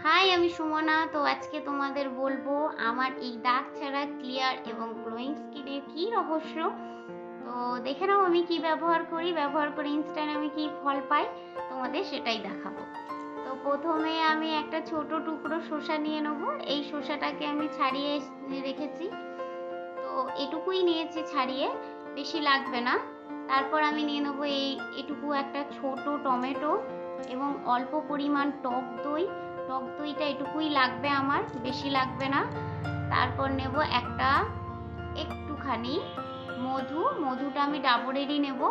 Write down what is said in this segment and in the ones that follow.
High, আমি সুমনা। তো আজকে তোমাদের বলবো আমার এই দাগ ছাড়া ক্লিয়ার এবং গ্লোয়িং স্কিনের কি রহস্য। তো দেখে নাও আমি কি ব্যবহার করে ইনস্ট্যান্ট আমি কি ফল পাই, তোমাদের সেটাই দেখাবো। তো প্রথমে আমি একটা ছোট টুকরো শসা নিয়ে নেবো। এই শসাটাকে আমি ছাড়িয়ে রেখেছি, তো এটুকুই নিয়েছি ছাড়িয়ে, বেশি লাগবে না। তারপর আমি নিয়ে নেবো এটুকু একটা ছোট টমেটো এবং অল্প পরিমাণ টক দই। টক দইটা এটুকুই লাগবে আমার, বেশি লাগবে না। তারপর নেব একটুখানি মধুটা আমি ডাবরেরই নেব।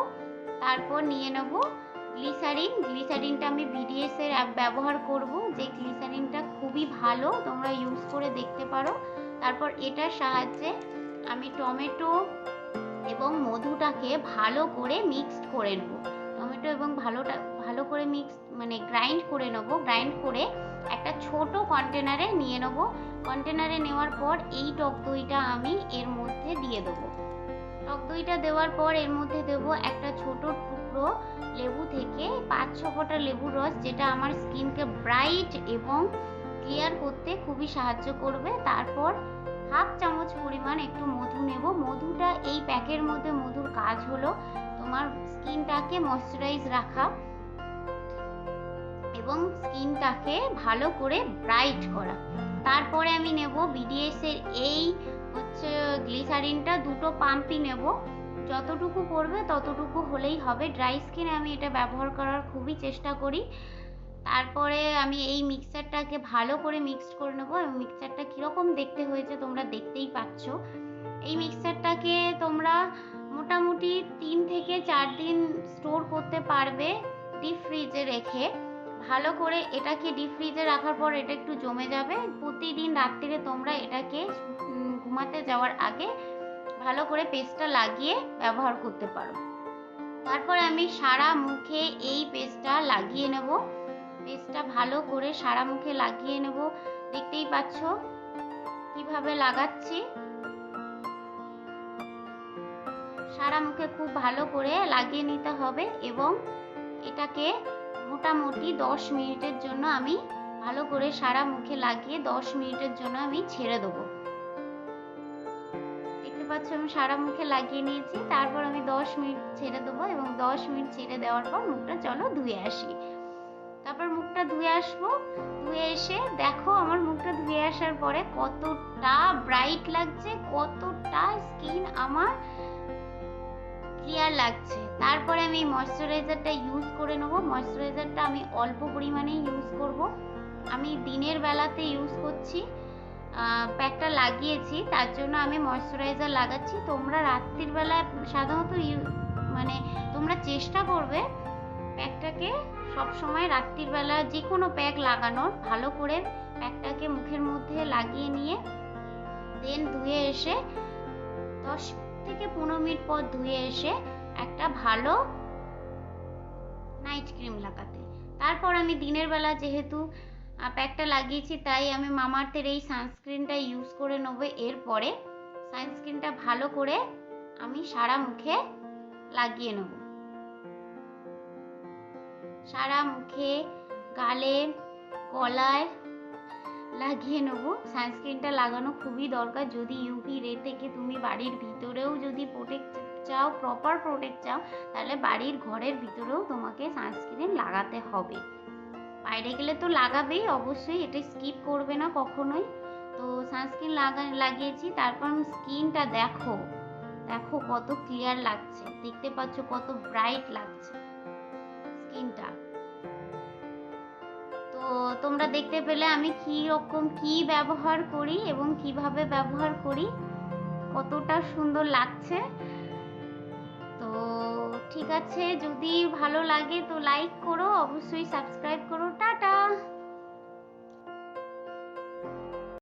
তারপর নিয়ে নেব গ্লিসারিনটা আমি ভিডিএস এর ব্যবহার করব, যে গ্লিসারিনটা খুবই ভালো, তোমরা ইউজ করে দেখতে পারো। তারপর এটার সাহায্যে আমি টমেটো এবং মধুটাকে ভালো করে মিক্সড করে নেব। টমেটো এবং ভালো করে গ্রাইন্ড করে নেব। গ্রাইন্ড করে একটা ছোট কন্টেনারে নিয়ে নেব। কন্টেনারে নেওয়ার পর এই টক দইটা আমি এর মধ্যে দিয়ে দেবো। টক দইটা দেওয়ার পর এর মধ্যে দেব একটা ছোট টুকরো লেবু থেকে 5-6 ফোঁটা লেবুর রস, যেটা আমার স্কিনকে ব্রাইট এবং ক্লিয়ার করতে খুবই সাহায্য করবে। তারপর হাফ চামচ পরিমাণ একটু মধু নেব। মধুটা এই প্যাকের মধ্যে মধুর কাজ হলো তোমার স্কিনটাকে ময়শ্চারাইজ রাখা এবং স্কিনটাকে ভালো করে ব্রাইট করা। তারপরে আমি নেব বিডিএস এর এই গ্লিসারিনটা, দুটো পাম্পই নেব। যতটুকু পড়বে ততটুকু হলেই হবে। ড্রাই স্কিনে আমি এটা ব্যবহার করার খুবই চেষ্টা করি। তারপরে আমি এই মিক্সচারটাকে ভালো করে মিক্সড করে নেবো। এবং মিক্সচারটা কীরকম দেখতে হয়েছে তোমরা দেখতেই পাচ্ছ। এই মিক্সচারটাকে তোমরা মোটামুটি 3 থেকে 4 দিন স্টোর করতে পারবে ডিপ ফ্রিজে রেখে। ভালো করে এটাকে ডিপ ফ্রিজে রাখার পর এটা একটু জমে যাবে। প্রতিদিন রাত্রিরে তোমরা এটাকে ঘুমাতে যাওয়ার আগে ভালো করে পেস্টটা লাগিয়ে ব্যবহার করতে পারো। তারপর আমি সারা মুখে এই পেস্টটা লাগিয়ে নেব। পেস্টটা ভালো করে সারা মুখে লাগিয়ে নেব। দেখতেই পাচ্ছ কিভাবে লাগাচ্ছি। সারা মুখে খুব ভালো করে লাগিয়ে নিতে হবে এবং এটাকে মোটামুটি 10 মিনিটের জন্য আমি ভালো করে সারা মুখে লাগিয়ে 10 মিনিটের জন্য আমি ছেড়ে দেবো। দেখতে পাচ্ছ আমি সারা মুখে লাগিয়ে নিয়েছি। তারপর আমি 10 মিনিট ছেড়ে দেবো এবং 10 মিনিট ছেড়ে দেওয়ার পর মুখটা চলো ধুয়ে আসি। তারপর মুখটা ধুয়ে আসবো। ধুয়ে এসে দেখো আমার মুখটা ধুয়ে আসার পরে কতটা ব্রাইট লাগছে, কতটা স্কিন আমার ক্লিয়ার লাগছে। তারপরে আমি ময়শ্চারাইজারটা ইউজ করে নেবো। ময়শ্চারাইজারটা আমি অল্প পরিমাণে ইউজ করব। আমি দিনের বেলাতে ইউজ করছি, প্যাকটা লাগিয়েছি, তার জন্য আমি ময়শ্চারাইজার লাগাচ্ছি। তোমরা রাত্রির বেলা সাধারণত তোমরা চেষ্টা করবে প্যাকটাকে সবসময় রাত্রির বেলা যে কোনো প্যাক লাগানোর। ভালো করে প্যাকটাকে মুখের মধ্যে লাগিয়ে নিয়ে দেন ধুয়ে এসে 10 থেকে 15 মিনিট পর ধুয়ে এসে একটা ভালো নাইট ক্রিম লাগাতে। তারপর আমি দিনের বেলা যেহেতু প্যাকটা লাগিয়েছি, তাই আমি মামাআর্থের এই সানস্ক্রিনটা ইউজ করে নেবো। এরপরে সানস্ক্রিনটা ভালো করে আমি সারা মুখে লাগিয়ে নেব। সারা মুখে, গালে, গলায় লাগিয়ে নেব। সানস্ক্রিনটা লাগানো খুবই দরকার। যদি ইউভি রে থেকে তুমি বাড়ির ভিতরেও যদি প্রোটেক্ট চাও, প্রপার প্রোটেক্ট চাও, তাহলে বাড়ির ঘরের ভিতরেও তোমাকে সানস্ক্রিন লাগাতে হবে। বাইরে গেলে তো লাগাবেই অবশ্যই, এটা স্কিপ করবে না কখনোই। তো সানস্ক্রিন লাগিয়েছি। তারপর আমি স্কিনটা দেখো কত ক্লিয়ার লাগছে, দেখতে পাচ্ছ কত ব্রাইট লাগছে স্কিনটা। তো তোমরা দেখতে পেলে আমি কি ব্যবহার করি এবং কিভাবে ব্যবহার করি, কতটা সুন্দর লাগছে। তো ঠিক আছে, যদি ভালো লাগে তো লাইক করো, অবশ্যই সাবস্ক্রাইব করো। টাটা।